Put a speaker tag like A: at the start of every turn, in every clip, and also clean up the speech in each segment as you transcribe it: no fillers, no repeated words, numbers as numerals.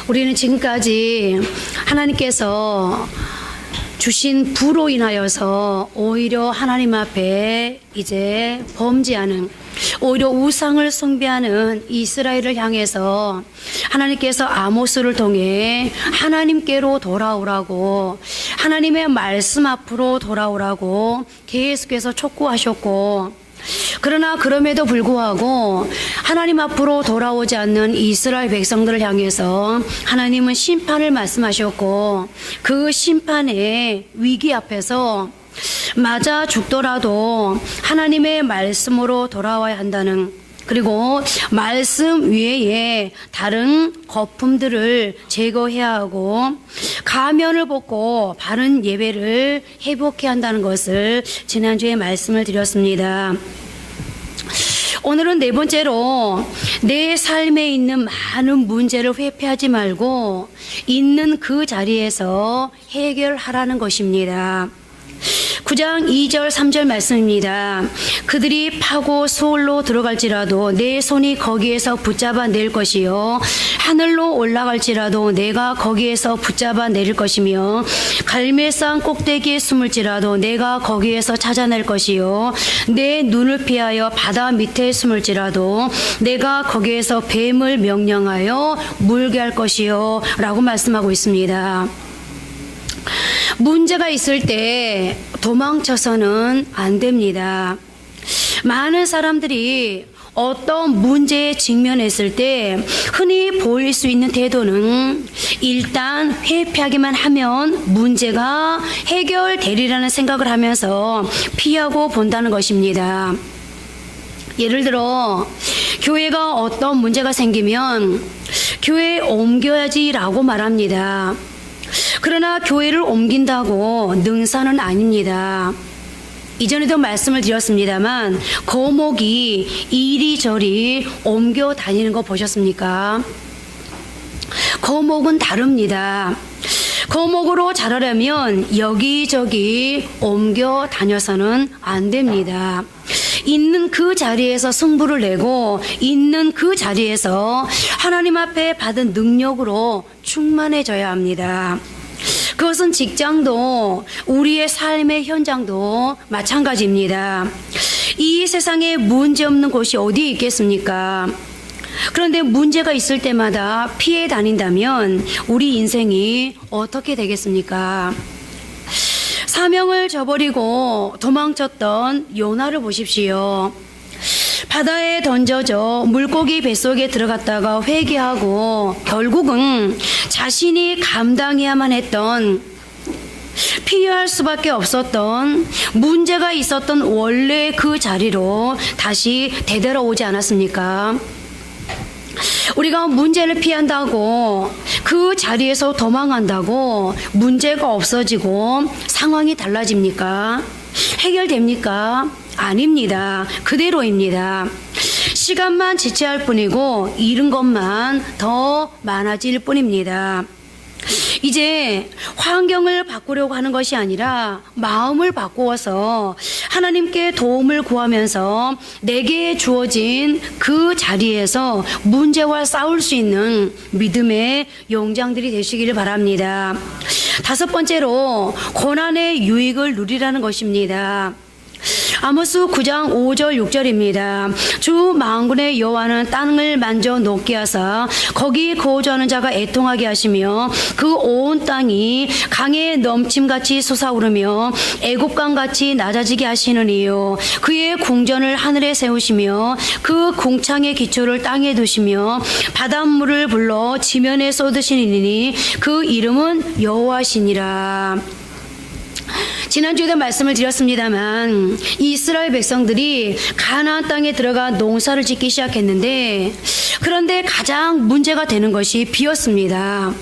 A: 우리는 지금까지 하나님께서 주신 부로 인하여서 오히려 하나님 앞에 이제 범죄하는, 오히려 우상을 숭배하는 이스라엘을 향해서 하나님께서 아모스를 통해 하나님께로 돌아오라고, 하나님의 말씀 앞으로 돌아오라고 계속해서 촉구하셨고, 그러나 그럼에도 불구하고 하나님 앞으로 돌아오지 않는 이스라엘 백성들을 향해서 하나님은 심판을 말씀하셨고, 그 심판의 위기 앞에서 맞아 죽더라도 하나님의 말씀으로 돌아와야 한다는, 그리고 말씀 외에 다른 거품들을 제거해야 하고 가면을 벗고 바른 예배를 회복해야 한다는 것을 지난주에 말씀을 드렸습니다. 오늘은 네 번째로 내 삶에 있는 많은 문제를 회피하지 말고 있는 그 자리에서 해결하라는 것입니다. 9장 2절 3절 말씀입니다. 그들이 파고 수월로 들어갈지라도 내 손이 거기에서 붙잡아 낼 것이요, 하늘로 올라갈지라도 내가 거기에서 붙잡아 내릴 것이며, 갈매산 꼭대기에 숨을지라도 내가 거기에서 찾아낼 것이요, 내 눈을 피하여 바다 밑에 숨을지라도 내가 거기에서 뱀을 명령하여 물게 할 것이요 라고 말씀하고 있습니다. 문제가 있을 때 도망쳐서는 안 됩니다. 많은 사람들이 어떤 문제에 직면했을 때 흔히 보일 수 있는 태도는 일단 회피하기만 하면 문제가 해결되리라는 생각을 하면서 피하고 본다는 것입니다. 예를 들어 교회가 어떤 문제가 생기면 교회에 옮겨야지라고 말합니다. 그러나 교회를 옮긴다고 능사는 아닙니다. 이전에도 말씀을 드렸습니다만 거목이 이리저리 옮겨 다니는 거 보셨습니까? 거목은 다릅니다. 거목으로 자라려면 여기저기 옮겨 다녀서는 안 됩니다. 있는 그 자리에서 승부를 내고 있는 그 자리에서 하나님 앞에 받은 능력으로 충만해져야 합니다. 그것은 직장도 우리의 삶의 현장도 마찬가지입니다. 이 세상에 문제 없는 곳이 어디 있겠습니까? 그런데 문제가 있을 때마다 피해 다닌다면 우리 인생이 어떻게 되겠습니까? 사명을 저버리고 도망쳤던 요나를 보십시오. 바다에 던져져 물고기 뱃속에 들어갔다가 회개하고 결국은 자신이 감당해야만 했던, 피할 수밖에 없었던 문제가 있었던 원래 그 자리로 다시 되돌아오지 않았습니까? 우리가 문제를 피한다고 그 자리에서 도망한다고 문제가 없어지고 상황이 달라집니까? 해결됩니까? 아닙니다. 그대로입니다. 시간만 지체할 뿐이고 잃은 것만 더 많아질 뿐입니다. 이제 환경을 바꾸려고 하는 것이 아니라 마음을 바꾸어서 하나님께 도움을 구하면서 내게 주어진 그 자리에서 문제와 싸울 수 있는 믿음의 용장들이 되시기를 바랍니다. 다섯 번째로 고난의 유익을 누리라는 것입니다. 아모스 9장 5절 6절입니다. 주 만군의 여호와는 땅을 만져 녹게 하사 거기 거주하는 자가 애통하게 하시며 그 온 땅이 강에 넘침같이 솟아오르며 애곡강같이 낮아지게 하시느니요, 그의 궁전을 하늘에 세우시며 그 궁창의 기초를 땅에 두시며 바닷물을 불러 지면에 쏟으시니니 그 이름은 여호와시니라. 지난주에도 말씀을 드렸습니다만 이스라엘 백성들이 가나안 땅에 들어가 농사를 짓기 시작했는데, 그런데 가장 문제가 되는 것이 비였습니다.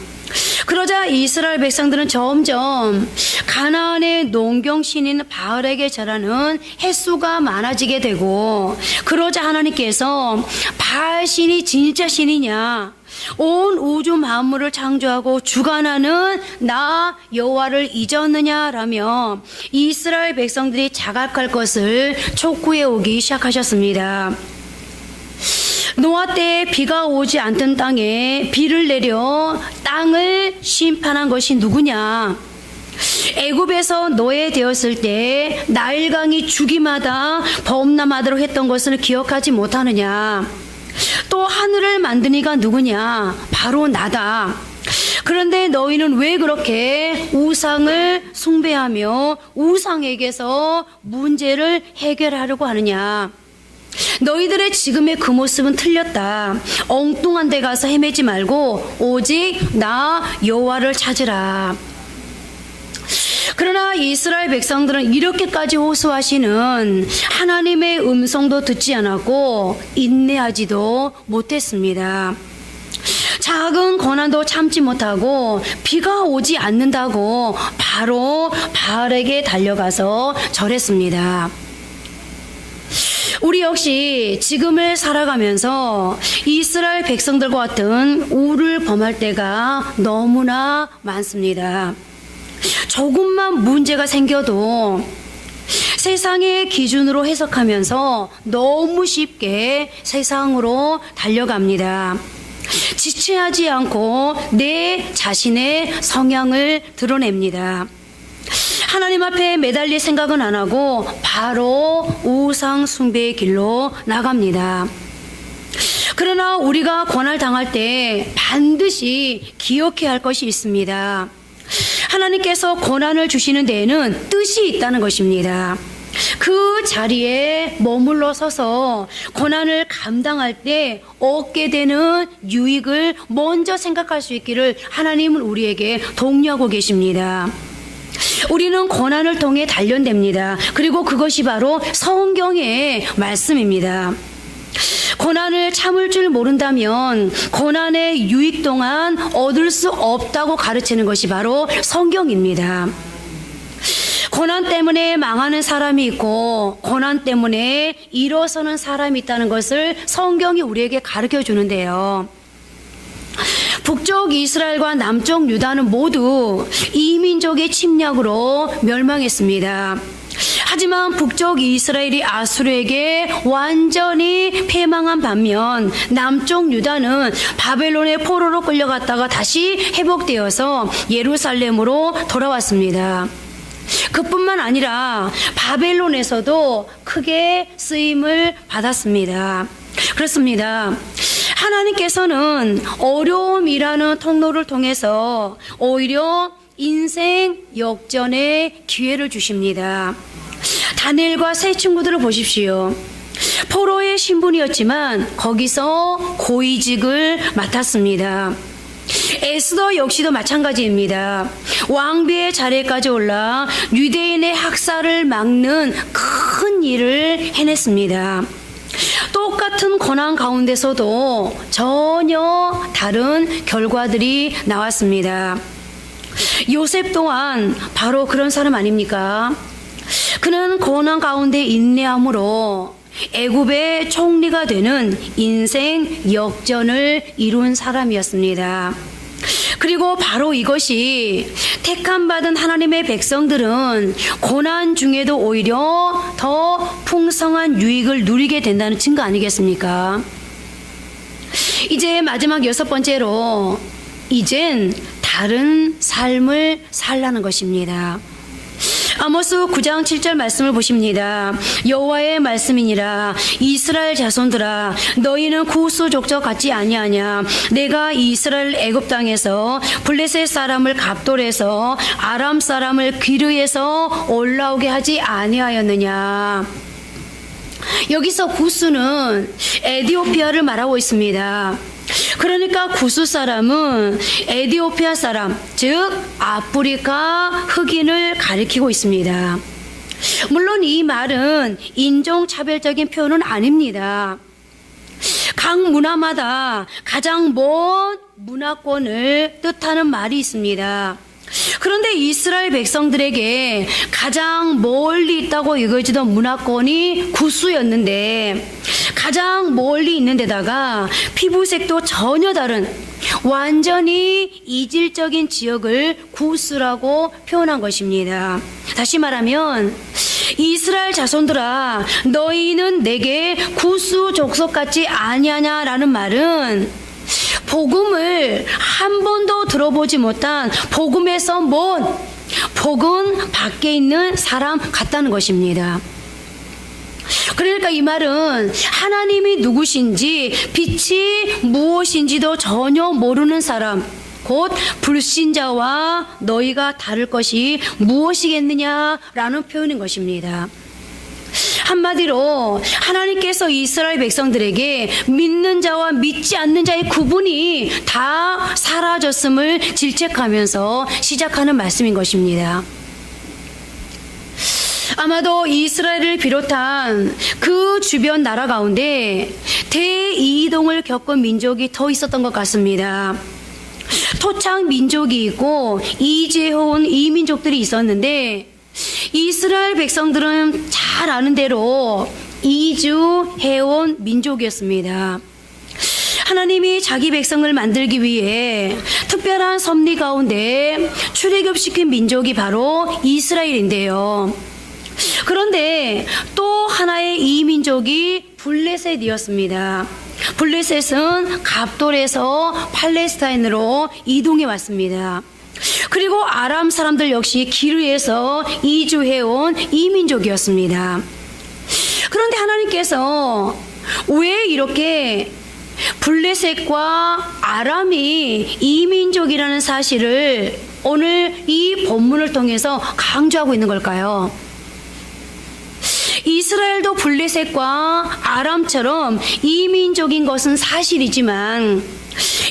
A: 그러자 이스라엘 백성들은 점점 가나안의 농경신인 바알에게 절하는 횟수가 많아지게 되고, 그러자 하나님께서 바알 신이 진짜 신이냐, 온 우주 만물을 창조하고 주관하는 나 여호와를 잊었느냐라며 이스라엘 백성들이 자각할 것을 촉구해 오기 시작하셨습니다. 노아 때 비가 오지 않던 땅에 비를 내려 땅을 심판한 것이 누구냐? 애굽에서 노예되었을 때 나일강이 주기마다 범람하도록 했던 것을 기억하지 못하느냐? 또 하늘을 만든 이가 누구냐? 바로 나다. 그런데 너희는 왜 그렇게 우상을 숭배하며 우상에게서 문제를 해결하려고 하느냐? 너희들의 지금의 그 모습은 틀렸다. 엉뚱한 데 가서 헤매지 말고 오직 나 여호와를 찾으라. 그러나 이스라엘 백성들은 이렇게까지 호소하시는 하나님의 음성도 듣지 않았고 인내하지도 못했습니다. 작은 고난도 참지 못하고 비가 오지 않는다고 바로 바알에게 달려가서 절했습니다. 우리 역시 지금을 살아가면서 이스라엘 백성들과 같은 우를 범할 때가 너무나 많습니다. 조금만 문제가 생겨도 세상의 기준으로 해석하면서 너무 쉽게 세상으로 달려갑니다. 지체하지 않고 내 자신의 성향을 드러냅니다. 하나님 앞에 매달릴 생각은 안 하고 바로 우상 숭배의 길로 나갑니다. 그러나 우리가 고난을 당할 때 반드시 기억해야 할 것이 있습니다. 하나님께서 고난을 주시는 데에는 뜻이 있다는 것입니다. 그 자리에 머물러 서서 고난을 감당할 때 얻게 되는 유익을 먼저 생각할 수 있기를 하나님은 우리에게 독려하고 계십니다. 우리는 고난을 통해 단련됩니다. 그리고 그것이 바로 성경의 말씀입니다. 고난을 참을 줄 모른다면 고난의 유익 동안 얻을 수 없다고 가르치는 것이 바로 성경입니다. 고난 때문에 망하는 사람이 있고 고난 때문에 일어서는 사람이 있다는 것을 성경이 우리에게 가르쳐 주는데요. 북쪽 이스라엘과 남쪽 유다는 모두 이민족의 침략으로 멸망했습니다. 하지만 북쪽 이스라엘이 아수르에게 완전히 패망한 반면 남쪽 유다는 바벨론의 포로로 끌려갔다가 다시 회복되어서 예루살렘으로 돌아왔습니다. 그뿐만 아니라 바벨론에서도 크게 쓰임을 받았습니다. 그렇습니다. 하나님께서는 어려움이라는 통로를 통해서 오히려 인생 역전의 기회를 주십니다. 다니엘과 세 친구들을 보십시오. 포로의 신분이었지만 거기서 고위직을 맡았습니다. 에스더 역시도 마찬가지입니다. 왕비의 자리에까지 올라 유대인의 학살을 막는 큰 일을 해냈습니다. 똑같은 고난 가운데서도 전혀 다른 결과들이 나왔습니다. 요셉 또한 바로 그런 사람 아닙니까? 그는 고난 가운데 인내함으로 애굽의 총리가 되는 인생 역전을 이룬 사람이었습니다. 그리고 바로 이것이 택함받은 하나님의 백성들은 고난 중에도 오히려 더 풍성한 유익을 누리게 된다는 증거 아니겠습니까? 이제 마지막 6번째로 이젠 다른 삶을 살라는 것입니다. 아모스 9장 7절 말씀을 보십니다. 여호와의 말씀이니라. 이스라엘 자손들아, 너희는 구스 족적 같지 아니하냐? 내가 이스라엘 애굽 땅에서 블레셋 사람을 갑돌에서 아람 사람을 기르에서 올라오게 하지 아니하였느냐? 여기서 구스는 에디오피아를 말하고 있습니다. 그러니까 구스 사람은 에디오피아 사람, 즉 아프리카 흑인을 가리키고 있습니다. 물론 이 말은 인종차별적인 표현은 아닙니다. 각 문화마다 가장 먼 문화권을 뜻하는 말이 있습니다. 그런데 이스라엘 백성들에게 가장 멀리 있다고 여겨지던 문화권이 구스였는데 가장 멀리 있는 데다가 피부색도 전혀 다른 완전히 이질적인 지역을 구스라고 표현한 것입니다. 다시 말하면 이스라엘 자손들아, 너희는 내게 구수 족속 같지 아니하냐라는 말은 복음을 한 번도 들어보지 못한 복음에서 먼 복음 밖에 있는 사람 같다는 것입니다. 그러니까 이 말은 하나님이 누구신지 빛이 무엇인지도 전혀 모르는 사람, 곧 불신자와 너희가 다를 것이 무엇이겠느냐라는 표현인 것입니다. 한마디로 하나님께서 이스라엘 백성들에게 믿는 자와 믿지 않는 자의 구분이 다 사라졌음을 질책하면서 시작하는 말씀인 것입니다. 아마도 이스라엘을 비롯한 그 주변 나라 가운데 대이동을 겪은 민족이 더 있었던 것 같습니다. 토착 민족이 있고 이주해온 이민족들이 있었는데 이스라엘 백성들은 잘 아는 대로 이주해온 민족이었습니다. 하나님이 자기 백성을 만들기 위해 특별한 섭리 가운데 출애굽시킨 민족이 바로 이스라엘인데요. 그런데 또 하나의 이민족이 블레셋이었습니다. 블레셋은 갑돌에서 팔레스타인으로 이동해 왔습니다. 그리고 아람 사람들 역시 기르에서 이주해온 이민족이었습니다. 그런데 하나님께서 왜 이렇게 블레셋과 아람이 이민족이라는 사실을 오늘 이 본문을 통해서 강조하고 있는 걸까요? 이스라엘도 블레셋과 아람처럼 이민족인 것은 사실이지만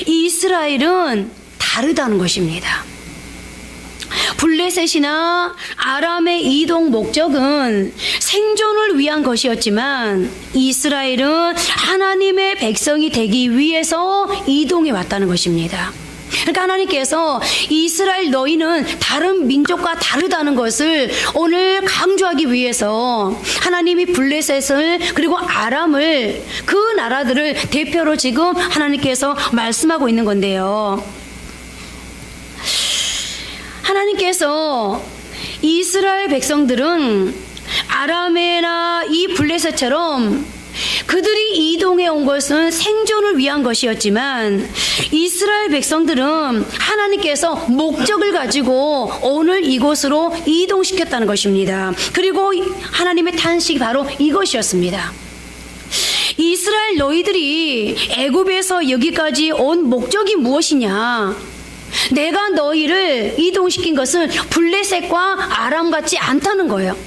A: 이스라엘은 다르다는 것입니다. 블레셋이나 아람의 이동 목적은 생존을 위한 것이었지만 이스라엘은 하나님의 백성이 되기 위해서 이동해 왔다는 것입니다. 그러니까 하나님께서 이스라엘 너희는 다른 민족과 다르다는 것을 오늘 강조하기 위해서 하나님이 블레셋을 그리고 아람을 그 나라들을 대표로 지금 하나님께서 말씀하고 있는 건데요. 하나님께서 이스라엘 백성들은 아람이나 이 블레셋처럼 그들이 이동해 온 것은 생존을 위한 것이었지만 이스라엘 백성들은 하나님께서 목적을 가지고 오늘 이곳으로 이동시켰다는 것입니다. 그리고 하나님의 탄식이 바로 이것이었습니다. 이스라엘 너희들이 애굽에서 여기까지 온 목적이 무엇이냐? 내가 너희를 이동시킨 것은 블레셋과 아람 같지 않다는 거예요.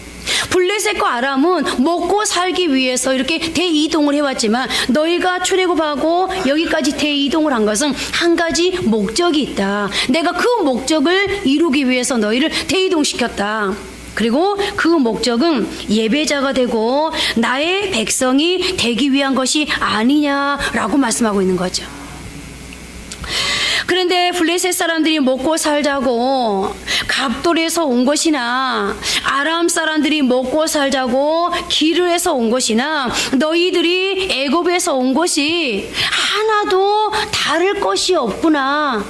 A: 블레셋과 아람은 먹고 살기 위해서 이렇게 대이동을 해왔지만 너희가 출애굽하고 여기까지 대이동을 한 것은 한 가지 목적이 있다. 내가 그 목적을 이루기 위해서 너희를 대이동시켰다. 그리고 그 목적은 예배자가 되고 나의 백성이 되기 위한 것이 아니냐라고 말씀하고 있는 거죠. 그런데 블레셋 사람들이 먹고 살자고 갑돌에서 온 것이나 아람 사람들이 먹고 살자고 기르에서 온 것이나 너희들이 애굽에서 온 것이 하나도 다를 것이 없구나.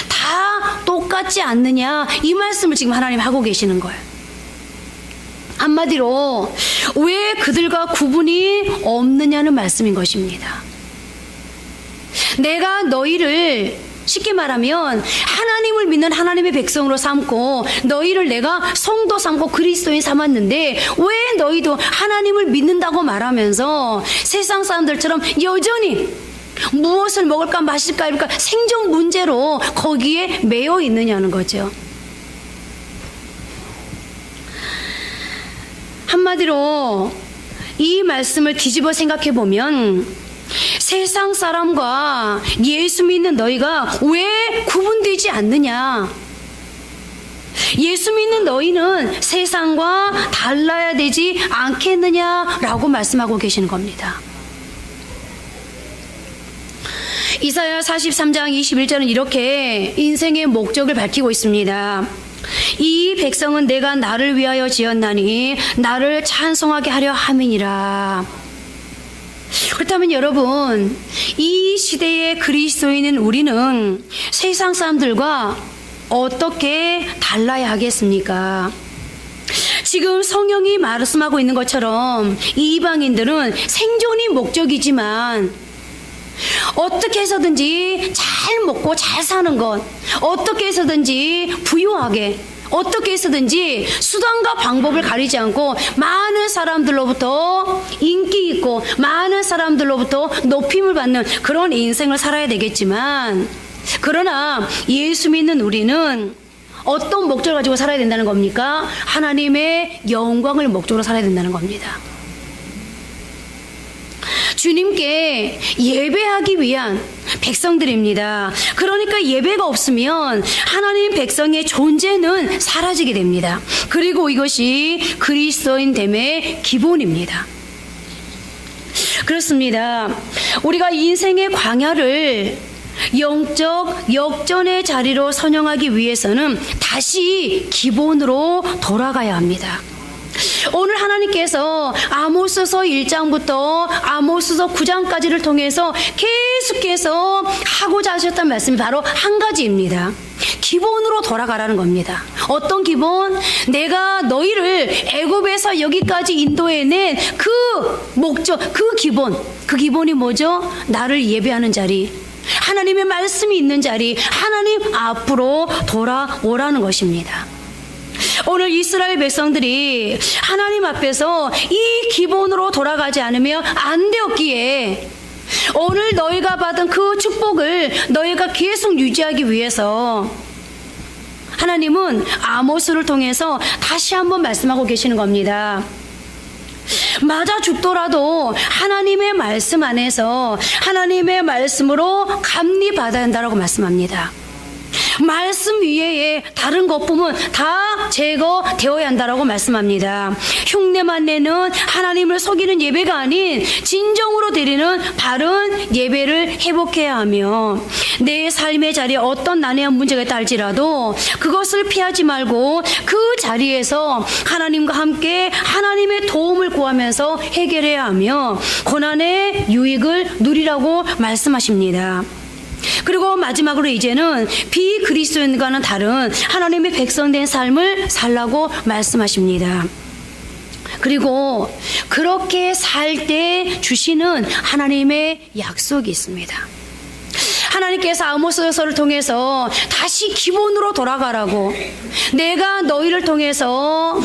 A: 다 똑같지 않느냐. 이 말씀을 지금 하나님 하고 계시는 거예요. 한마디로 왜 그들과 구분이 없느냐는 말씀인 것입니다. 내가 너희를 쉽게 말하면 하나님을 믿는 하나님의 백성으로 삼고 너희를 내가 성도 삼고 그리스도인 삼았는데 왜 너희도 하나님을 믿는다고 말하면서 세상 사람들처럼 여전히 무엇을 먹을까 마실까 이럴까 생존 문제로 거기에 매여 있느냐는 거죠. 한마디로 이 말씀을 뒤집어 생각해 보면 세상 사람과 예수 믿는 너희가 왜 구분되지 않느냐? 예수 믿는 너희는 세상과 달라야 되지 않겠느냐라고 말씀하고 계시는 겁니다. 이사야 43장 21절은 이렇게 인생의 목적을 밝히고 있습니다. 이 백성은 내가 나를 위하여 지었나니 나를 찬송하게 하려 함이니라. 그렇다면 여러분, 이 시대의 그리스도인은 우리는 세상 사람들과 어떻게 달라야 하겠습니까? 지금 성경이 말씀하고 있는 것처럼 이방인들은 생존이 목적이지만 어떻게 해서든지 잘 먹고 잘 사는 것, 어떻게 해서든지 부유하게, 어떻게 해서든지 수단과 방법을 가리지 않고 많은 사람들로부터 인기 있고 많은 사람들로부터 높임을 받는 그런 인생을 살아야 되겠지만, 그러나 예수 믿는 우리는 어떤 목적을 가지고 살아야 된다는 겁니까? 하나님의 영광을 목적으로 살아야 된다는 겁니다. 주님께 예배하기 위한 백성들입니다. 그러니까 예배가 없으면 하나님 백성의 존재는 사라지게 됩니다. 그리고 이것이 그리스도인됨의 기본입니다. 그렇습니다. 우리가 인생의 광야를 영적 역전의 자리로 선영하기 위해서는 다시 기본으로 돌아가야 합니다. 오늘 하나님께서 아모스서 1장부터 아모스서 9장까지를 통해서 계속해서 하고자 하셨던 말씀이 바로 한 가지입니다. 기본으로 돌아가라는 겁니다. 어떤 기본? 내가 너희를 애굽에서 여기까지 인도해낸 그 목적, 그 기본이 뭐죠? 나를 예배하는 자리, 하나님의 말씀이 있는 자리, 하나님 앞으로 돌아오라는 것입니다. 오늘 이스라엘 백성들이 하나님 앞에서 이 기본으로 돌아가지 않으면 안 되었기에 오늘 너희가 받은 그 축복을 너희가 계속 유지하기 위해서 하나님은 아모스를 통해서 다시 한번 말씀하고 계시는 겁니다. 맞아 죽더라도 하나님의 말씀 안에서 하나님의 말씀으로 감리받아야 한다고 말씀합니다. 말씀 위에 다른 것품은 다 제거되어야 한다고 말씀합니다. 흉내만 내는 하나님을 속이는 예배가 아닌 진정으로 드리는 바른 예배를 회복해야 하며, 내 삶의 자리에 어떤 난해한 문제가 있다 할지라도 그것을 피하지 말고 그 자리에서 하나님과 함께 하나님의 도움을 구하면서 해결해야 하며 고난의 유익을 누리라고 말씀하십니다. 그리고 마지막으로 이제는 비그리스도인과는 다른 하나님의 백성된 삶을 살라고 말씀하십니다. 그리고 그렇게 살 때 주시는 하나님의 약속이 있습니다. 하나님께서 아모스서를 통해서 다시 기본으로 돌아가라고, 내가 너희를 통해서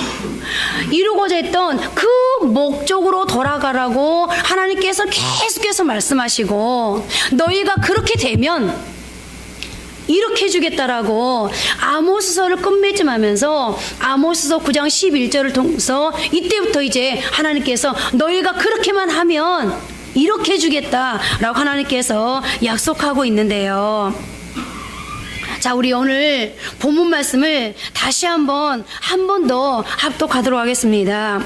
A: 이루고자 했던 그 목적으로 돌아가라고 하나님께서 계속해서 말씀하시고, 너희가 그렇게 되면 이렇게 해주겠다라고 아모스서를 끝맺음하면서 아모스서 9장 11절을 통해서 이때부터 이제 하나님께서 너희가 그렇게만 하면 이렇게 해주겠다라고 하나님께서 약속하고 있는데요. 자, 우리 오늘 본문 말씀을 다시 한 번 더 합독하도록 하겠습니다.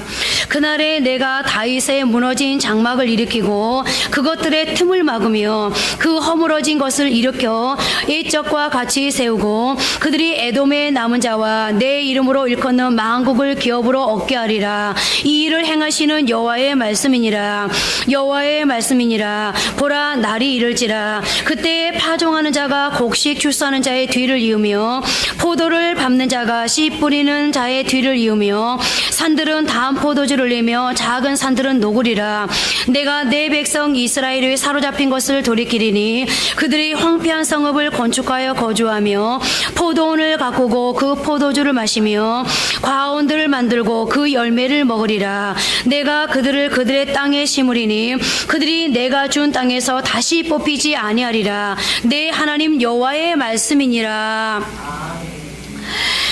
A: 그날에 내가 다윗의 무너진 장막을 일으키고 그것들의 틈을 막으며 그 허물어진 것을 일으켜 옛적과 같이 세우고 그들이 에돔의 남은 자와 내 이름으로 일컫는 만국을 기업으로 얻게 하리라. 이 일을 행하시는 여호와의 말씀이니라. 여호와의 말씀이니라. 보라, 날이 이를지라. 그때 파종하는 자가 곡식 출산하는 자의 뒤를 이으며 포도를 밟는 자가 씨 뿌리는 자의 뒤를 이으며 산들은 다음 포도주를 내며 작은 산들은 녹으리라. 내가 내 백성 이스라엘이 사로잡힌 것을 돌이키리니 그들이 황폐한 성읍을 건축하여 거주하며 포도원을 가꾸고 그 포도주를 마시며 과원들을 만들고 그 열매를 먹으리라. 내가 그들을 그들의 땅에 심으리니 그들이 내가 준 땅에서 다시 뽑히지 아니하리라. 내 하나님 여호와의 말씀이니라.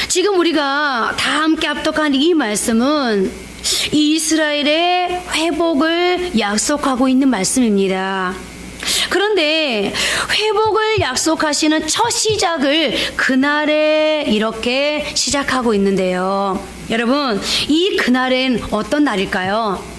A: 지금 우리가 다 함께 합독한 이 말씀은 이스라엘의 회복을 약속하고 있는 말씀입니다. 그런데 회복을 약속하시는 첫 시작을 그날에 이렇게 시작하고 있는데요. 여러분, 이 그날엔 어떤 날일까요?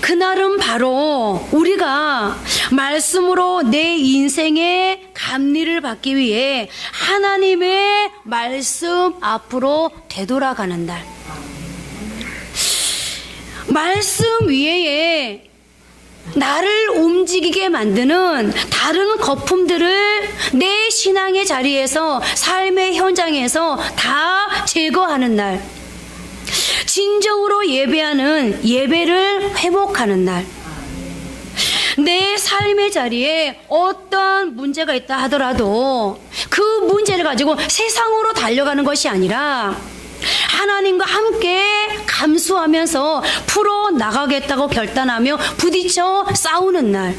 A: 그날은 바로 우리가 말씀으로 내 인생의 감리를 받기 위해 하나님의 말씀 앞으로 되돌아가는 날. 말씀 위에 나를 움직이게 만드는 다른 거품들을 내 신앙의 자리에서, 삶의 현장에서 다 제거하는 날. 진정으로 예배하는 예배를 회복하는 날. 내 삶의 자리에 어떠한 문제가 있다 하더라도 그 문제를 가지고 세상으로 달려가는 것이 아니라 하나님과 함께 감수하면서 풀어나가겠다고 결단하며 부딪혀 싸우는 날.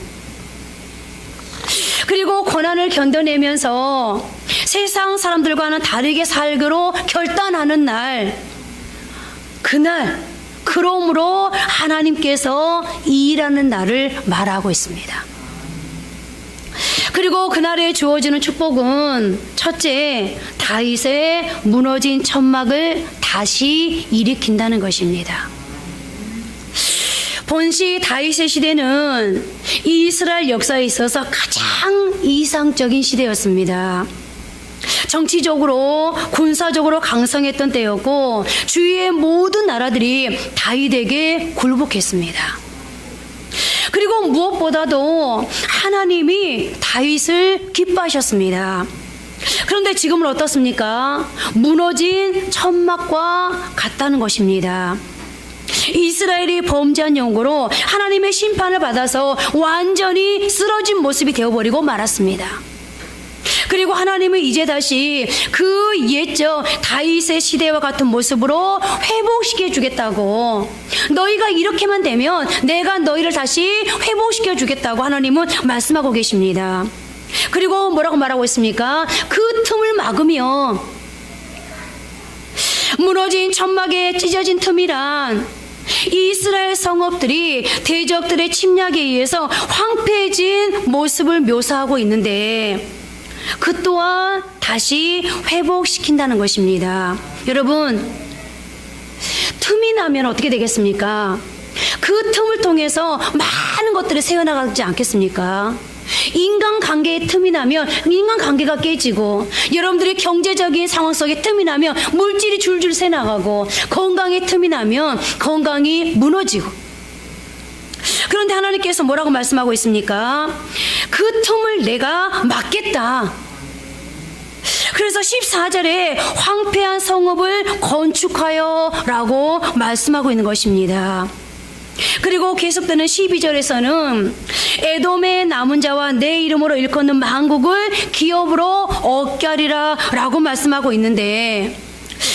A: 그리고 고난을 견뎌내면서 세상 사람들과는 다르게 살기로 결단하는 날. 그날, 그러므로 하나님께서 일하는 날을 말하고 있습니다. 그리고 그날에 주어지는 축복은 첫째, 다윗의 무너진 천막을 다시 일으킨다는 것입니다. 본시 다윗의 시대는 이스라엘 역사에 있어서 가장 이상적인 시대였습니다. 정치적으로 군사적으로 강성했던 때였고 주위의 모든 나라들이 다윗에게 굴복했습니다. 그리고 무엇보다도 하나님이 다윗을 기뻐하셨습니다. 그런데 지금은 어떻습니까? 무너진 천막과 같다는 것입니다. 이스라엘이 범죄한 영으로 하나님의 심판을 받아서 완전히 쓰러진 모습이 되어버리고 말았습니다. 그리고 하나님은 이제 다시 그 옛적 다윗의 시대와 같은 모습으로 회복시켜 주겠다고, 너희가 이렇게만 되면 내가 너희를 다시 회복시켜 주겠다고 하나님은 말씀하고 계십니다. 그리고 뭐라고 말하고 있습니까? 그 틈을 막으며, 무너진 천막에 찢어진 틈이란 이스라엘 성읍들이 대적들의 침략에 의해서 황폐해진 모습을 묘사하고 있는데 그 또한 다시 회복시킨다는 것입니다. 여러분, 틈이 나면 어떻게 되겠습니까? 그 틈을 통해서 많은 것들이 새어나가지 않겠습니까? 인간관계에 틈이 나면 인간관계가 깨지고, 여러분들의 경제적인 상황 속에 틈이 나면 물질이 줄줄 새나가고, 건강에 틈이 나면 건강이 무너지고. 그런데 하나님께서 뭐라고 말씀하고 있습니까? 그 틈을 내가 막겠다. 그래서 14절에 황폐한 성읍을 건축하여 라고 말씀하고 있는 것입니다. 그리고 계속되는 12절에서는 에돔의 남은 자와 내 이름으로 일컫는 만국을 기업으로 얻게 하리라 라고 말씀하고 있는데,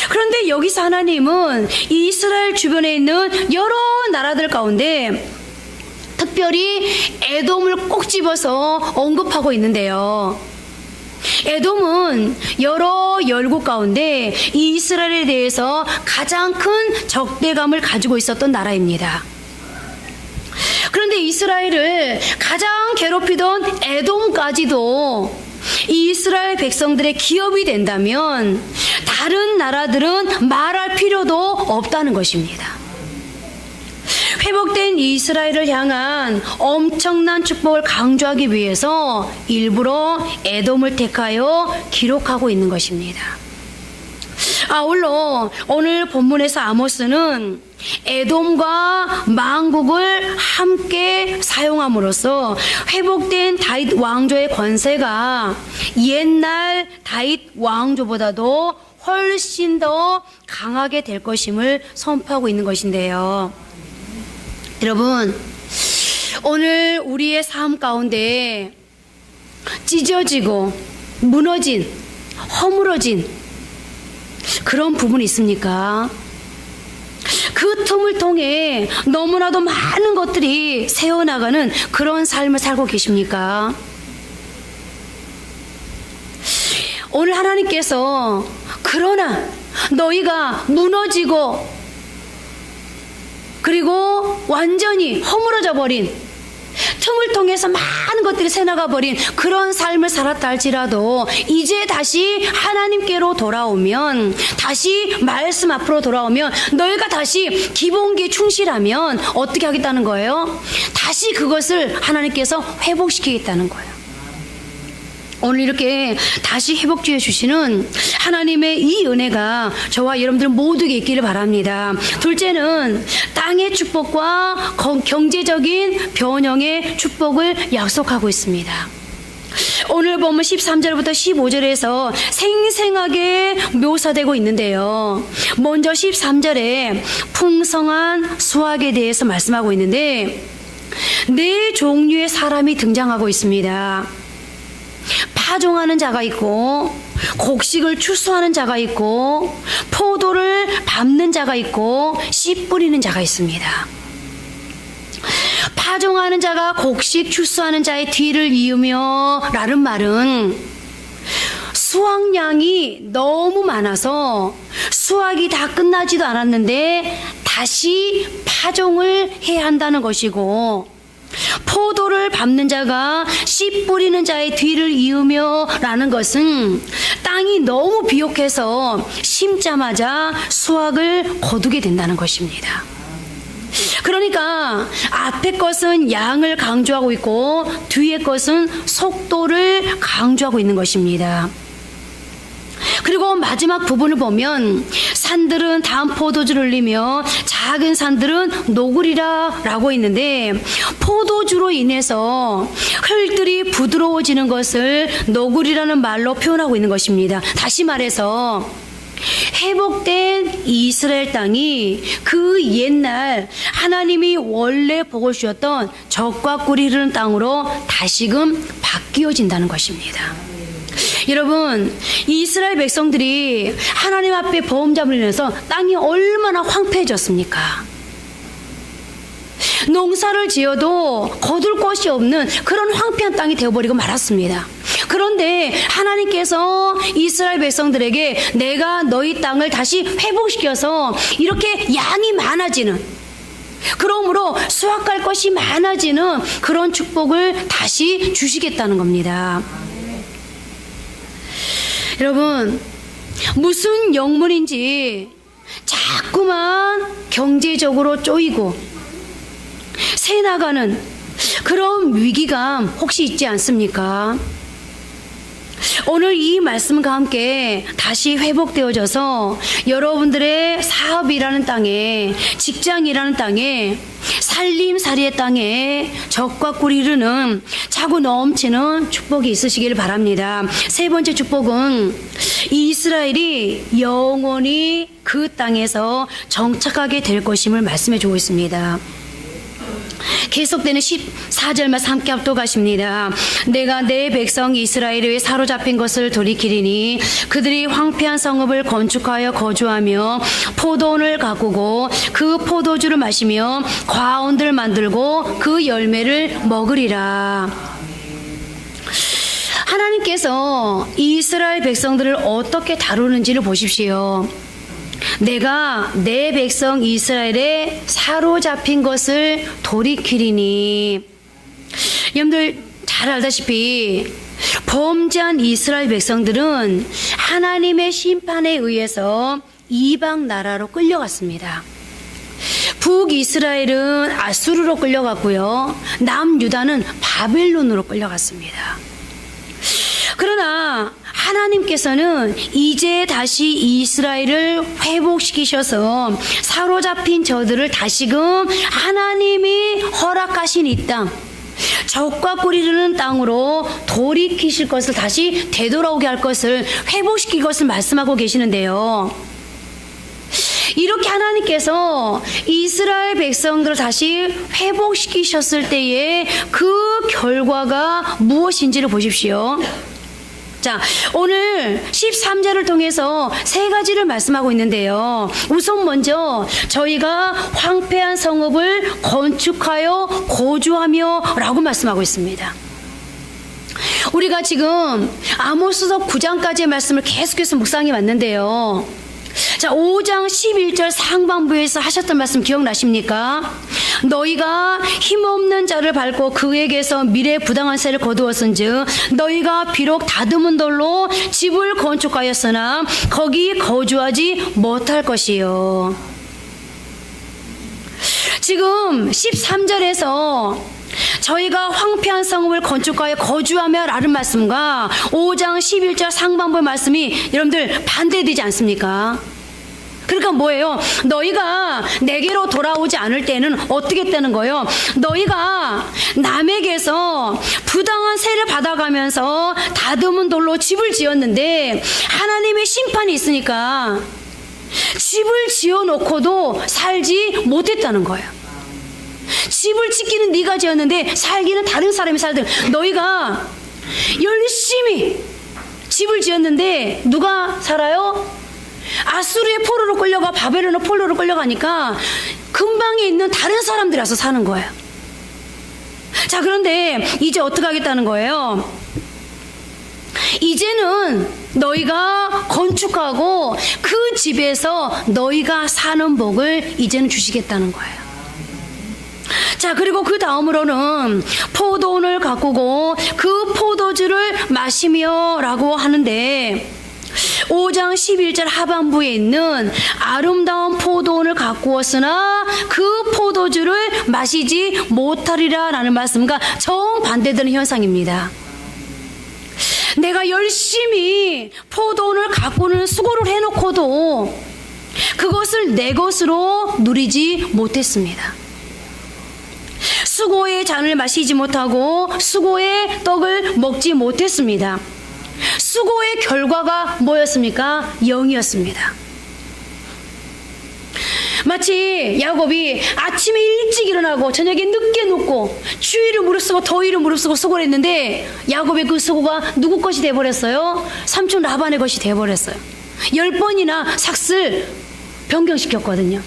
A: 그런데 여기서 하나님은 이스라엘 주변에 있는 여러 나라들 가운데 특별히 에돔을 꼭 집어서 언급하고 있는데요. 에돔은 여러 열국 가운데 이스라엘에 대해서 가장 큰 적대감을 가지고 있었던 나라입니다. 그런데 이스라엘을 가장 괴롭히던 에돔까지도 이스라엘 백성들의 기업이 된다면 다른 나라들은 말할 필요도 없다는 것입니다. 회복된 이스라엘을 향한 엄청난 축복을 강조하기 위해서 일부러 에돔을 택하여 기록하고 있는 것입니다. 아울러 오늘 본문에서 아모스는 에돔과 만국을 함께 사용함으로써 회복된 다윗 왕조의 권세가 옛날 다윗 왕조보다도 훨씬 더 강하게 될 것임을 선포하고 있는 것인데요. 여러분, 오늘 우리의 삶 가운데 찢어지고 무너진, 허물어진 그런 부분이 있습니까? 그 틈을 통해 너무나도 많은 것들이 새어나가는 그런 삶을 살고 계십니까? 오늘 하나님께서 그러나 너희가 무너지고 그리고 완전히 허물어져 버린, 틈을 통해서 많은 것들이 새나가 버린 그런 삶을 살았다 할지라도 이제 다시 하나님께로 돌아오면, 다시 말씀 앞으로 돌아오면, 너희가 다시 기본기에 충실하면 어떻게 하겠다는 거예요? 다시 그것을 하나님께서 회복시키겠다는 거예요. 오늘 이렇게 다시 회복주해 주시는 하나님의 이 은혜가 저와 여러분들 모두에게 있기를 바랍니다. 둘째는 땅의 축복과 경제적인 변형의 축복을 약속하고 있습니다. 오늘 보면 13절부터 15절에서 생생하게 묘사되고 있는데요. 먼저 13절에 풍성한 수확에 대해서 말씀하고 있는데 네 종류의 사람이 등장하고 있습니다. 파종하는 자가 있고 곡식을 추수하는 자가 있고 포도를 밟는 자가 있고 씨 뿌리는 자가 있습니다. 파종하는 자가 곡식 추수하는 자의 뒤를 이으며 라는 말은 수확량이 너무 많아서 수확이 다 끝나지도 않았는데 다시 파종을 해야 한다는 것이고, 포도를 밟는 자가 씨 뿌리는 자의 뒤를 이으며 라는 것은 땅이 너무 비옥해서 심자마자 수확을 거두게 된다는 것입니다. 그러니까 앞에 것은 양을 강조하고 있고 뒤에 것은 속도를 강조하고 있는 것입니다. 그리고 마지막 부분을 보면 산들은 다음 포도주를 흘리며 작은 산들은 녹으리라 라고 있는데, 포도주로 인해서 흙들이 부드러워지는 것을 녹으리라는 말로 표현하고 있는 것입니다. 다시 말해서 회복된 이스라엘 땅이 그 옛날 하나님이 원래 복을 주었던 젖과 꿀이 흐르는 땅으로 다시금 바뀌어진다는 것입니다. 여러분, 이스라엘 백성들이 하나님 앞에 보험잡을 인해서 땅이 얼마나 황폐해졌습니까? 농사를 지어도 거둘 것이 없는 그런 황폐한 땅이 되어버리고 말았습니다. 그런데 하나님께서 이스라엘 백성들에게 내가 너희 땅을 다시 회복시켜서 이렇게 양이 많아지는, 그러므로 수확할 것이 많아지는 그런 축복을 다시 주시겠다는 겁니다. 여러분, 무슨 영문인지 자꾸만 경제적으로 쪼이고 새 나가는 그런 위기감 혹시 있지 않습니까? 오늘 이 말씀과 함께 다시 회복되어져서 여러분들의 사업이라는 땅에, 직장이라는 땅에, 살림살이의 땅에 젖과 꿀이 흐르는 차고 넘치는 축복이 있으시길 바랍니다. 세 번째 축복은 이스라엘이 영원히 그 땅에서 정착하게 될 것임을 말씀해 주고 있습니다. 계속되는 14절 말씀 함께 합독하십니다. 내가 내 백성 이스라엘에 사로잡힌 것을 돌이키리니 그들이 황폐한 성읍을 건축하여 거주하며 포도원을 가꾸고 그 포도주를 마시며 과원들을 만들고 그 열매를 먹으리라. 하나님께서 이스라엘 백성들을 어떻게 다루는지를 보십시오. 내가 내 백성 이스라엘에 사로잡힌 것을 돌이키리니, 여러분들 잘 알다시피 범죄한 이스라엘 백성들은 하나님의 심판에 의해서 이방 나라로 끌려갔습니다. 북이스라엘은 아수르로 끌려갔고요, 남유다는 바벨론으로 끌려갔습니다. 그러나 하나님께서는 이제 다시 이스라엘을 회복시키셔서 사로잡힌 저들을 다시금 하나님이 허락하신 이 땅, 젖과 꿀이 흐르는 땅으로 돌이키실 것을, 다시 되돌아오게 할 것을, 회복시킬 것을 말씀하고 계시는데요. 이렇게 하나님께서 이스라엘 백성들을 다시 회복시키셨을 때의 그 결과가 무엇인지를 보십시오. 자, 오늘 13절을 통해서 세 가지를 말씀하고 있는데요. 우선 먼저 저희가 황폐한 성읍을 건축하여 거주하며 라고 말씀하고 있습니다. 우리가 지금 아모스서 9장까지의 말씀을 계속해서 묵상해 왔는데요. 자, 5장 11절 상반부에서 하셨던 말씀 기억나십니까? 너희가 힘없는 자를 밟고 그에게서 미래 부당한 세를 거두었은즉 너희가 비록 다듬은 돌로 집을 건축하였으나 거기 거주하지 못할 것이요. 지금 13절에서 저희가 황폐한 성읍을 건축하여 거주하며 라는 말씀과 5장 11절 상반부의 말씀이 여러분들 반대되지 않습니까? 그러니까 뭐예요? 너희가 내게로 돌아오지 않을 때는 어떻게 되는 거예요? 너희가 남에게서 부당한 세를 받아가면서 다듬은 돌로 집을 지었는데 하나님의 심판이 있으니까 집을 지어놓고도 살지 못했다는 거예요. 집을 짓기는 네가 지었는데 살기는 다른 사람이 살든, 너희가 열심히 집을 지었는데 누가 살아요? 아수르의 포로로 끌려가 바벨론의 포로로 끌려가니까 근방에 있는 다른 사람들이 와서 사는 거예요. 자, 그런데 이제 어떻게 하겠다는 거예요? 이제는 너희가 건축하고 그 집에서 너희가 사는 복을 이제는 주시겠다는 거예요. 자, 그리고 그 다음으로는 포도원을 가꾸고 그 포도주를 마시며 라고 하는데, 5장 11절 하반부에 있는 아름다운 포도원을 가꾸었으나 그 포도주를 마시지 못하리라 라는 말씀과 정반대되는 현상입니다. 내가 열심히 포도원을 가꾸는 수고를 해놓고도 그것을 내 것으로 누리지 못했습니다. 수고의 잔을 마시지 못하고 수고의 떡을 먹지 못했습니다. 수고의 결과가 뭐였습니까? 영이었습니다. 마치 야곱이 아침에 일찍 일어나고 저녁에 늦게 눕고 추위를 무릅쓰고 더위를 무릅쓰고 수고를 했는데, 야곱의 그 수고가 누구 것이 돼버렸어요? 삼촌 라반의 것이 돼버렸어요. 10번이나 삭슬 변경시켰거든요.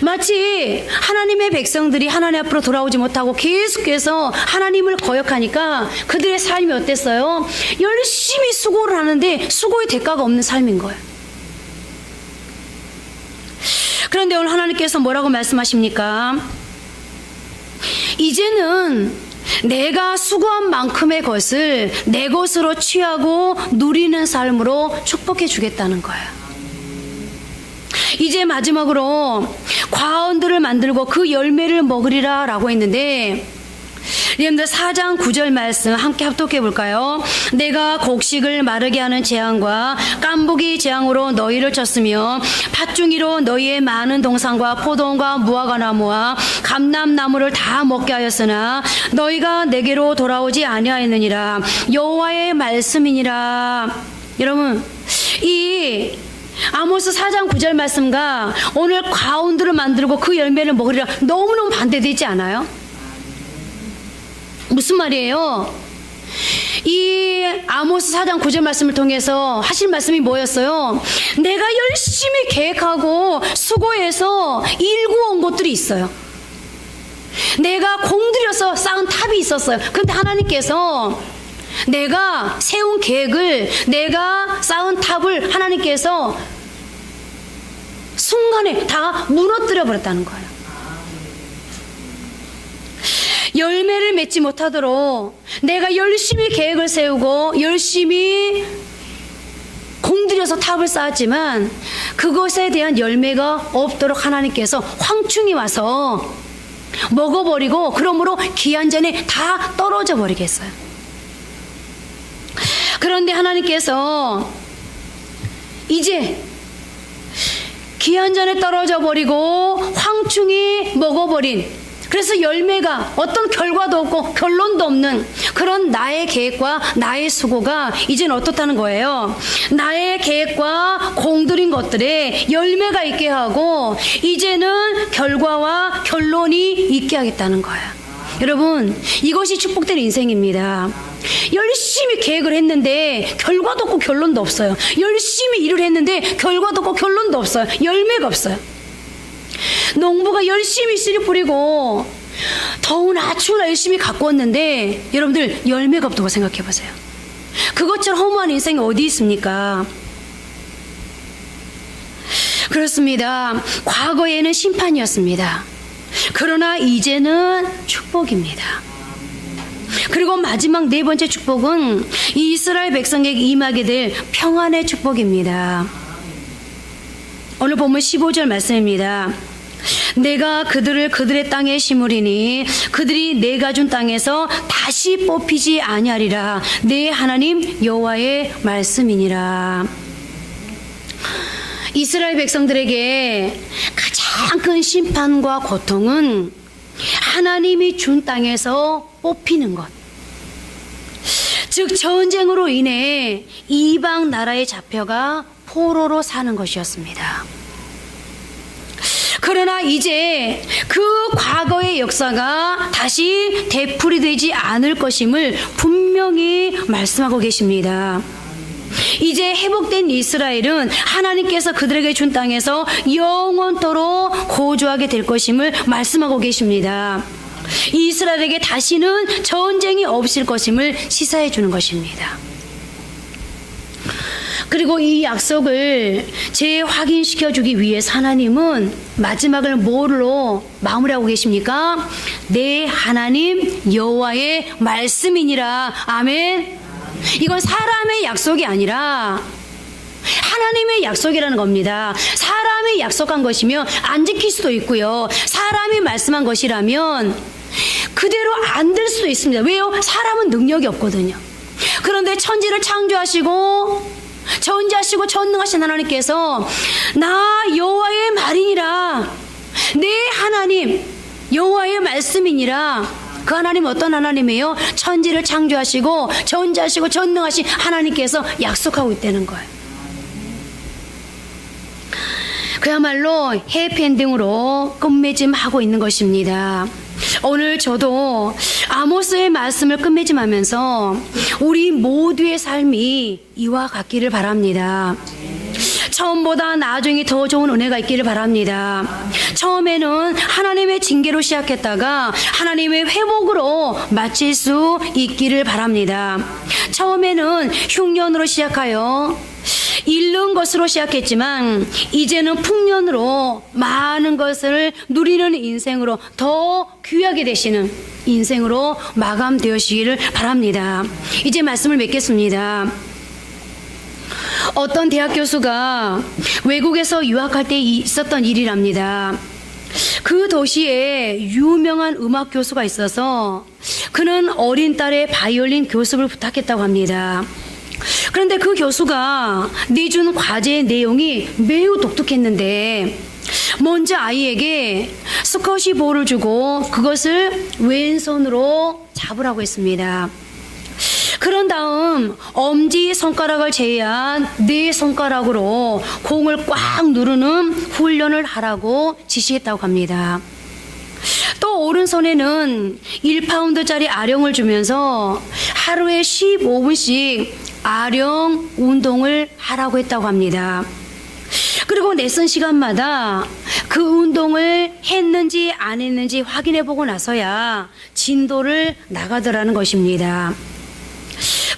A: 마치 하나님의 백성들이 하나님 앞으로 돌아오지 못하고 계속해서 하나님을 거역하니까 그들의 삶이 어땠어요? 열심히 수고를 하는데 수고의 대가가 없는 삶인 거예요. 그런데 오늘 하나님께서 뭐라고 말씀하십니까? 이제는 내가 수고한 만큼의 것을 내 것으로 취하고 누리는 삶으로 축복해 주겠다는 거예요. 이제 마지막으로 과언들을 만들고 그 열매를 먹으리라 라고 했는데, 여러분들 4장 9절 말씀 함께 합독해 볼까요? 내가 곡식을 마르게 하는 재앙과 깐부기 재앙으로 너희를 쳤으며 팥중이로 너희의 많은 동산과 포도원과 무화과나무와 감람나무를 다 먹게 하였으나 너희가 내게로 돌아오지 아니하였느니라. 여호와의 말씀이니라. 여러분, 이 아모스 4장 9절 말씀과 오늘 과언들을 만들고 그 열매를 먹으리라 너무너무 반대되지 않아요? 무슨 말이에요? 이 아모스 4장 9절 말씀을 통해서 하실 말씀이 뭐였어요? 내가 열심히 계획하고 수고해서 일구어 온 것들이 있어요. 내가 공들여서 쌓은 탑이 있었어요. 근데 하나님께서 내가 세운 계획을, 내가 쌓은 탑을 하나님께서 순간에 다 무너뜨려 버렸다는 거예요. 열매를 맺지 못하도록 내가 열심히 계획을 세우고 열심히 공들여서 탑을 쌓았지만 그것에 대한 열매가 없도록 하나님께서 황충이 와서 먹어버리고, 그러므로 기한 전에 다 떨어져 버리겠어요. 그런데 하나님께서 이제 기한 전에 떨어져 버리고 황충이 먹어버린, 그래서 열매가 어떤 결과도 없고 결론도 없는 그런 나의 계획과 나의 수고가 이제는 어떻다는 거예요? 나의 계획과 공들인 것들에 열매가 있게 하고 이제는 결과와 결론이 있게 하겠다는 거예요. 여러분, 이것이 축복된 인생입니다. 열심히 계획을 했는데 결과도 없고 결론도 없어요. 열심히 일을 했는데 결과도 없고 결론도 없어요. 열매가 없어요. 농부가 열심히 씨를 뿌리고 더우나 추우나 열심히 가꾸었는데 여러분들 열매가 없다고 생각해 보세요. 그것처럼 허무한 인생이 어디 있습니까? 그렇습니다. 과거에는 심판이었습니다. 그러나 이제는 축복입니다. 그리고 마지막 네 번째 축복은 이스라엘 백성에게 임하게 될 평안의 축복입니다. 오늘 본문 15절 말씀입니다. 내가 그들을 그들의 땅에 심으리니 그들이 내가 준 땅에서 다시 뽑히지 아니하리라. 내 하나님 여호와의 말씀이니라. 이스라엘 백성들에게 가장 큰 심판과 고통은 하나님이 준 땅에서 뽑히는 것, 즉 전쟁으로 인해 이방 나라에 잡혀가 포로로 사는 것이었습니다. 그러나 이제 그 과거의 역사가 다시 되풀이되지 않을 것임을 분명히 말씀하고 계십니다. 이제 회복된 이스라엘은 하나님께서 그들에게 준 땅에서 영원토록 거주하게 될 것임을 말씀하고 계십니다. 이스라엘에게 다시는 전쟁이 없을 것임을 시사해 주는 것입니다. 그리고 이 약속을 재확인시켜 주기 위해서 하나님은 마지막을 뭐로 마무리하고 계십니까? 내 하나님 여호와의 말씀이니라. 아멘. 이건 사람의 약속이 아니라 하나님의 약속이라는 겁니다. 사람이 약속한 것이면 안 지킬 수도 있고요. 사람이 말씀한 것이라면 그대로 안 될 수도 있습니다. 왜요? 사람은 능력이 없거든요. 그런데 천지를 창조하시고 전지하시고 전능하신 하나님께서 나 여호와의 말이니라, 내 하나님 여호와의 말씀이니라. 그 하나님 어떤 하나님이에요? 천지를 창조하시고 전지하시고 전능하신 하나님께서 약속하고 있다는 거예요. 그야말로 해피엔딩으로 끝맺음하고 있는 것입니다. 오늘 저도 아모스의 말씀을 끝맺음하면서 우리 모두의 삶이 이와 같기를 바랍니다. 처음보다 나중에 더 좋은 은혜가 있기를 바랍니다. 처음에는 하나님의 징계로 시작했다가 하나님의 회복으로 마칠 수 있기를 바랍니다. 처음에는 흉년으로 시작하여 잃는 것으로 시작했지만 이제는 풍년으로 많은 것을 누리는 인생으로 더 귀하게 되시는 인생으로 마감되시기를 바랍니다. 이제 말씀을 맺겠습니다. 어떤 대학 교수가 외국에서 유학할 때 있었던 일이랍니다. 그 도시에 유명한 음악 교수가 있어서 그는 어린 딸의 바이올린 교습을 부탁했다고 합니다. 그런데 그 교수가 내준 과제의 내용이 매우 독특했는데 먼저 아이에게 스쿼시 볼을 주고 그것을 왼손으로 잡으라고 했습니다. 그런 다음 엄지 손가락을 제외한 네 손가락으로 공을 꽉 누르는 훈련을 하라고 지시했다고 합니다. 또 오른손에는 1파운드짜리 아령을 주면서 하루에 15분씩 아령 운동을 하라고 했다고 합니다. 그리고 내쓴 시간마다 그 운동을 했는지 안 했는지 확인해 보고 나서야 진도를 나가더라는 것입니다.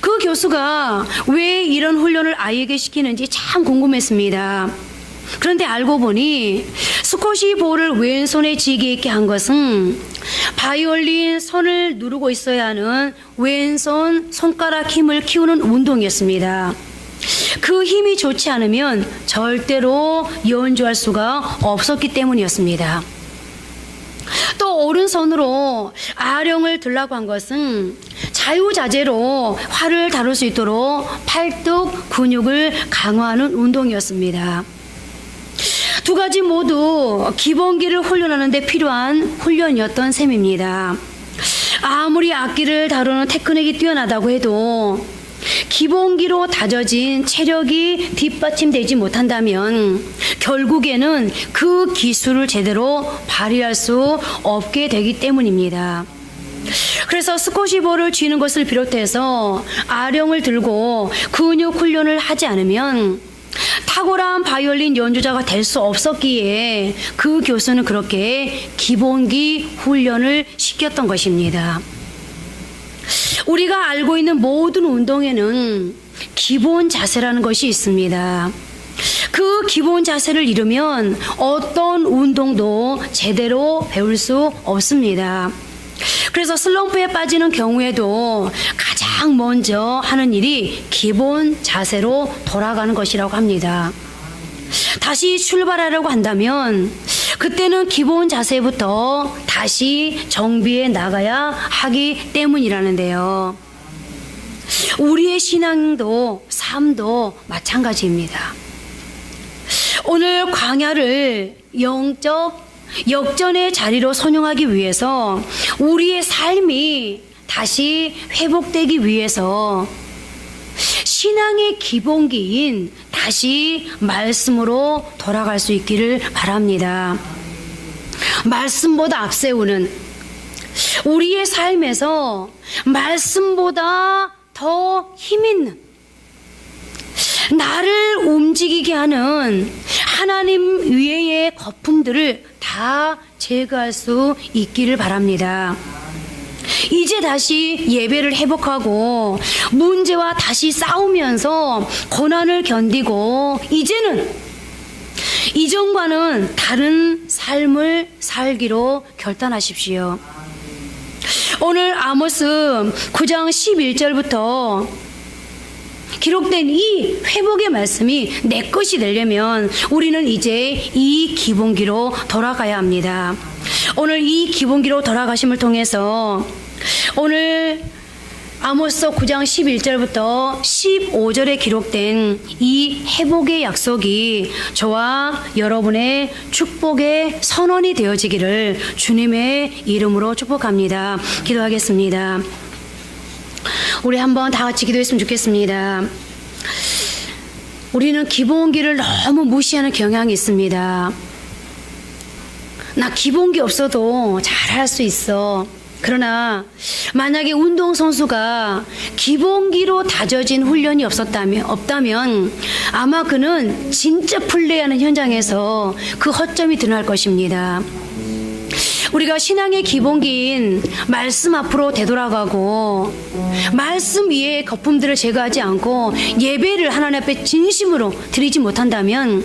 A: 그 교수가 왜 이런 훈련을 아이에게 시키는지 참 궁금했습니다. 그런데 알고 보니 스쿼시 볼을 왼손에 쥐게 있게 한 것은 바이올린 선을 누르고 있어야 하는 왼손 손가락 힘을 키우는 운동이었습니다. 그 힘이 좋지 않으면 절대로 연주할 수가 없었기 때문이었습니다. 또 오른손으로 아령을 들라고 한 것은 자유자재로 활을 다룰 수 있도록 팔뚝 근육을 강화하는 운동이었습니다. 두 가지 모두 기본기를 훈련하는 데 필요한 훈련이었던 셈입니다. 아무리 악기를 다루는 테크닉이 뛰어나다고 해도 기본기로 다져진 체력이 뒷받침되지 못한다면 결국에는 그 기술을 제대로 발휘할 수 없게 되기 때문입니다. 그래서 스쿼시 볼을 쥐는 것을 비롯해서 아령을 들고 근육 훈련을 하지 않으면 탁월한 바이올린 연주자가 될 수 없었기에 그 교수는 그렇게 기본기 훈련을 시켰던 것입니다. 우리가 알고 있는 모든 운동에는 기본 자세라는 것이 있습니다. 그 기본 자세를 잃으면 어떤 운동도 제대로 배울 수 없습니다. 그래서 슬럼프에 빠지는 경우에도 가장 먼저 하는 일이 기본 자세로 돌아가는 것이라고 합니다. 다시 출발하려고 한다면 그때는 기본 자세부터 다시 정비해 나가야 하기 때문이라는데요. 우리의 신앙도 삶도 마찬가지입니다. 오늘 광야를 영적 역전의 자리로 선용하기 위해서 우리의 삶이 다시 회복되기 위해서 신앙의 기본기인 다시 말씀으로 돌아갈 수 있기를 바랍니다. 말씀보다 앞세우는 우리의 삶에서 말씀보다 더 힘있는 나를 움직이게 하는 하나님 외의 거품들을 다 제거할 수 있기를 바랍니다. 이제 다시 예배를 회복하고 문제와 다시 싸우면서 고난을 견디고 이제는 이전과는 다른 삶을 살기로 결단하십시오. 오늘 아모스 9장 11절부터 기록된 이 회복의 말씀이 내 것이 되려면 우리는 이제 이 기본기로 돌아가야 합니다. 오늘 이 기본기로 돌아가심을 통해서 오늘 아모스 9장 11절부터 15절에 기록된 이 회복의 약속이 저와 여러분의 축복의 선언이 되어지기를 주님의 이름으로 축복합니다. 기도하겠습니다. 우리 한번 다 같이 기도했으면 좋겠습니다. 우리는 기본기를 너무 무시하는 경향이 있습니다. 나 기본기 없어도 잘할 수 있어. 그러나 만약에 운동선수가 기본기로 다져진 훈련이 없다면 아마 그는 진짜 플레이하는 현장에서 그 허점이 드러날 것입니다. 우리가 신앙의 기본기인 말씀 앞으로 되돌아가고 말씀 위에 거품들을 제거하지 않고 예배를 하나님 앞에 진심으로 드리지 못한다면,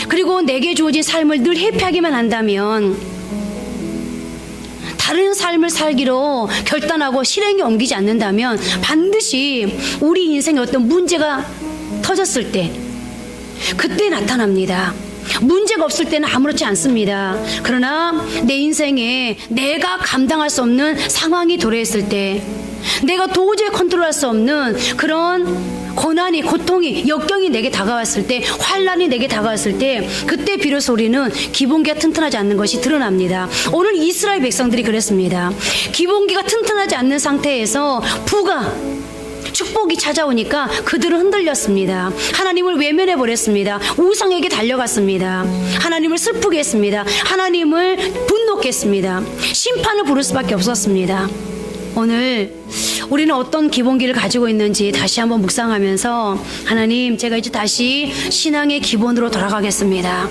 A: 그리고 내게 주어진 삶을 늘 회피하기만 한다면, 다른 삶을 살기로 결단하고 실행에 옮기지 않는다면 반드시 우리 인생에 어떤 문제가 터졌을 때 그때 나타납니다. 문제가 없을 때는 아무렇지 않습니다. 그러나 내 인생에 내가 감당할 수 없는 상황이 도래했을 때, 내가 도저히 컨트롤할 수 없는 그런 고난이, 고통이, 역경이 내게 다가왔을 때, 환난이 내게 다가왔을 때, 그때 비로소 우리는 기본기가 튼튼하지 않는 것이 드러납니다. 오늘 이스라엘 백성들이 그랬습니다. 기본기가 튼튼하지 않는 상태에서 축복이 찾아오니까 그들은 흔들렸습니다. 하나님을 외면해 버렸습니다. 우상에게 달려갔습니다. 하나님을 슬프게 했습니다. 하나님을 분노케 했습니다. 심판을 부를 수밖에 없었습니다. 오늘 우리는 어떤 기본기를 가지고 있는지 다시 한번 묵상하면서, 하나님, 제가 이제 다시 신앙의 기본으로 돌아가겠습니다.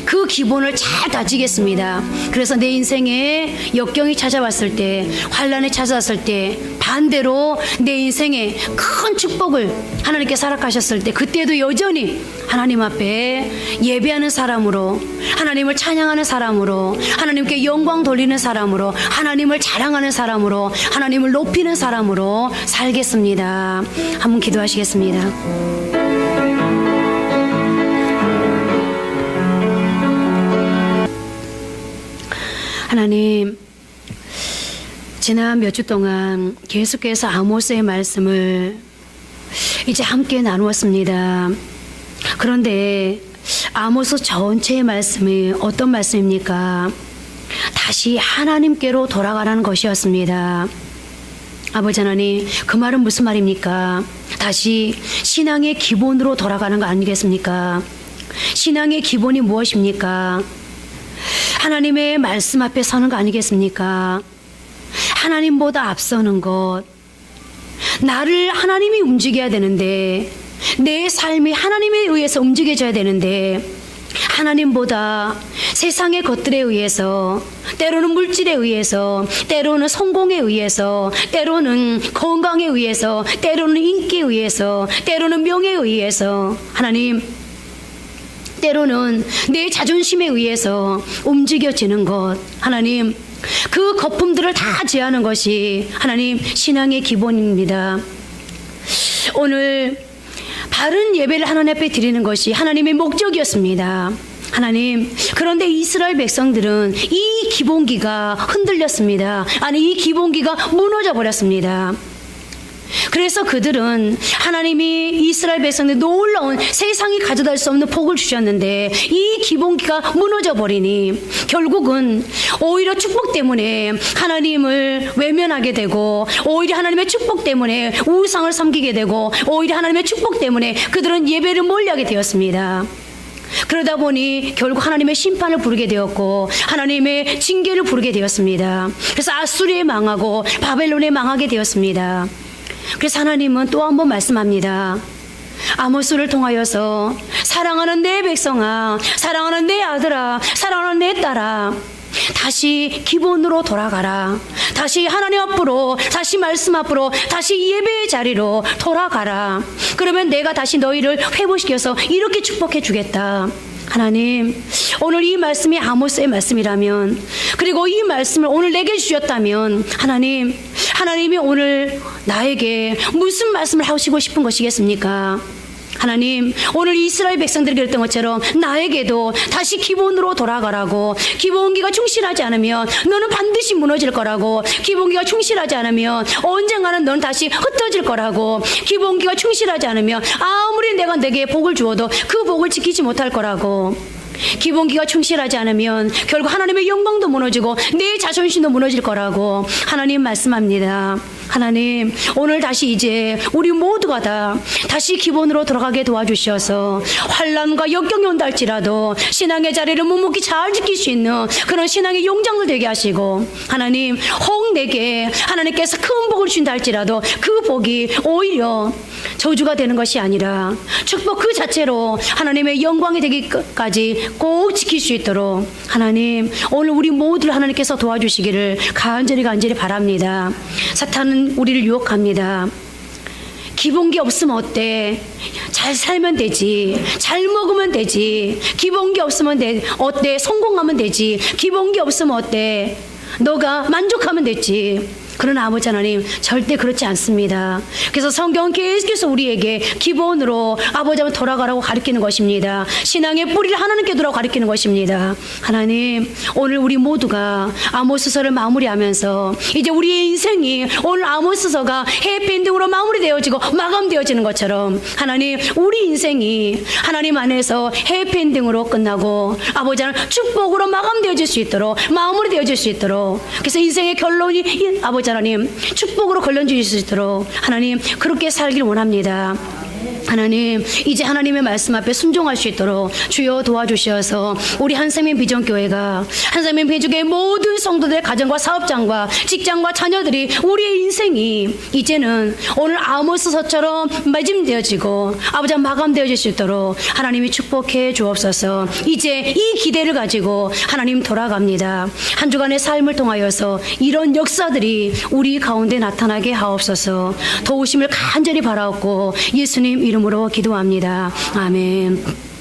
A: 그 기본을 잘 다지겠습니다. 그래서 내 인생에 역경이 찾아왔을 때, 환난이 찾아왔을 때, 반대로 내 인생에 큰 축복을 하나님께 허락하셨을 때, 그때도 여전히 하나님 앞에 예배하는 사람으로, 하나님을 찬양하는 사람으로, 하나님께 영광 돌리는 사람으로, 하나님을 자랑하는 사람으로, 하나님을 높이는 사람으로 살겠습니다. 한번 기도하시겠습니다. 하나님, 지난 몇 주 동안 계속해서 아모스의 말씀을 이제 함께 나누었습니다. 그런데 아모스 전체의 말씀이 어떤 말씀입니까? 다시 하나님께로 돌아가라는 것이었습니다. 아버지 하나님, 그 말은 무슨 말입니까? 다시 신앙의 기본으로 돌아가는 거 아니겠습니까? 신앙의 기본이 무엇입니까? 하나님의 말씀 앞에 서는 거 아니겠습니까? 하나님보다 앞서는 것. 나를 하나님이 움직여야 되는데, 내 삶이 하나님에 의해서 움직여져야 되는데, 하나님보다 세상의 것들에 의해서, 때로는 물질에 의해서, 때로는 성공에 의해서, 때로는 건강에 의해서, 때로는 인기에 의해서, 때로는 명예에 의해서, 하나님, 때로는 내 자존심에 의해서 움직여지는 것, 하나님, 그 거품들을 다 제하는 것이 하나님 신앙의 기본입니다. 오늘 바른 예배를 하나님 앞에 드리는 것이 하나님의 목적이었습니다. 하나님, 그런데 이스라엘 백성들은 이 기본기가 흔들렸습니다. 아니, 이 기본기가 무너져 버렸습니다. 그래서 그들은 하나님이 이스라엘 백성들 놀라운 세상이 가져다 수 없는 복을 주셨는데 이 기본기가 무너져 버리니 결국은 오히려 축복 때문에 하나님을 외면하게 되고 오히려 하나님의 축복 때문에 우상을 섬기게 되고 오히려 하나님의 축복 때문에 그들은 예배를 멀리하게 되었습니다. 그러다 보니 결국 하나님의 심판을 부르게 되었고 하나님의 징계를 부르게 되었습니다. 그래서 아수리에 망하고 바벨론에 망하게 되었습니다. 그래서 하나님은 또 한 번 말씀합니다. 아모스를 통하여서 사랑하는 내 백성아, 사랑하는 내 아들아, 사랑하는 내 딸아, 다시 기본으로 돌아가라. 다시 하나님 앞으로, 다시 말씀 앞으로, 다시 예배의 자리로 돌아가라. 그러면 내가 다시 너희를 회복시켜서 이렇게 축복해 주겠다. 하나님, 오늘 이 말씀이 아모스의 말씀이라면, 그리고 이 말씀을 오늘 내게 주셨다면, 하나님이 오늘 나에게 무슨 말씀을 하시고 싶은 것이겠습니까? 하나님, 오늘 이스라엘 백성들이 그랬던 것처럼 나에게도 다시 기본으로 돌아가라고, 기본기가 충실하지 않으면 너는 반드시 무너질 거라고, 기본기가 충실하지 않으면 언젠가는 너는 다시 흩어질 거라고, 기본기가 충실하지 않으면 아무리 내가 내게 복을 주어도 그 복을 지키지 못할 거라고, 기본기가 충실하지 않으면 결국 하나님의 영광도 무너지고 내 자존심도 무너질 거라고 하나님 말씀합니다. 하나님, 오늘 다시 이제 우리 모두가 다 다시 기본으로 돌아가게 도와주셔서 환난과 역경이 온다 할지라도 신앙의 자리를 묵묵히 잘 지킬 수 있는 그런 신앙의 용장들 되게 하시고, 하나님, 혹 내게 하나님께서 큰 복을 주신다 할지라도 그 복이 오히려 저주가 되는 것이 아니라 축복 그 자체로 하나님의 영광이 되기까지 꼭 지킬 수 있도록 하나님, 오늘 우리 모두를 하나님께서 도와주시기를 간절히 바랍니다. 사탄은 우리를 유혹합니다. 기본기 없으면 어때? 잘 살면 되지. 잘 먹으면 되지. 기본기 없으면 어때? 성공하면 되지. 기본기 없으면 어때? 너가 만족하면 됐지. 그러나 아버지 하나님, 절대 그렇지 않습니다. 그래서 성경은 계속해서 우리에게 기본으로 아버지 한번 돌아가라고 가르치는 것입니다. 신앙의 뿌리를 하나님께 두라고 가르치는 것입니다. 하나님, 오늘 우리 모두가 아모스서를 마무리하면서 이제 우리의 인생이 오늘 아모스서가 해피엔딩으로 마무리되어지고 마감되어지는 것처럼 하나님, 우리 인생이 하나님 안에서 해피엔딩으로 끝나고 아버지 하나님 축복으로 마감되어질 수 있도록, 마무리되어질 수 있도록, 그래서 인생의 결론이 아버지 하나님 축복으로 걸려주실 수 있도록 하나님 그렇게 살길 원합니다. 하나님, 이제 하나님의 말씀 앞에 순종할 수 있도록 주여 도와주셔서 우리 한샘인 비전교회가, 한샘인 비전교회 모든 성도들의 가정과 사업장과 직장과 자녀들이 우리의 인생이 이제는 오늘 아모스서처럼 마침되어지고 아버지 마감되어질 수 있도록 하나님이 축복해 주옵소서. 이제 이 기대를 가지고 하나님 돌아갑니다. 한 주간의 삶을 통하여서 이런 역사들이 우리 가운데 나타나게 하옵소서. 도우심을 간절히 바라옵고 예수님 이름으로 기도합니다. 아멘.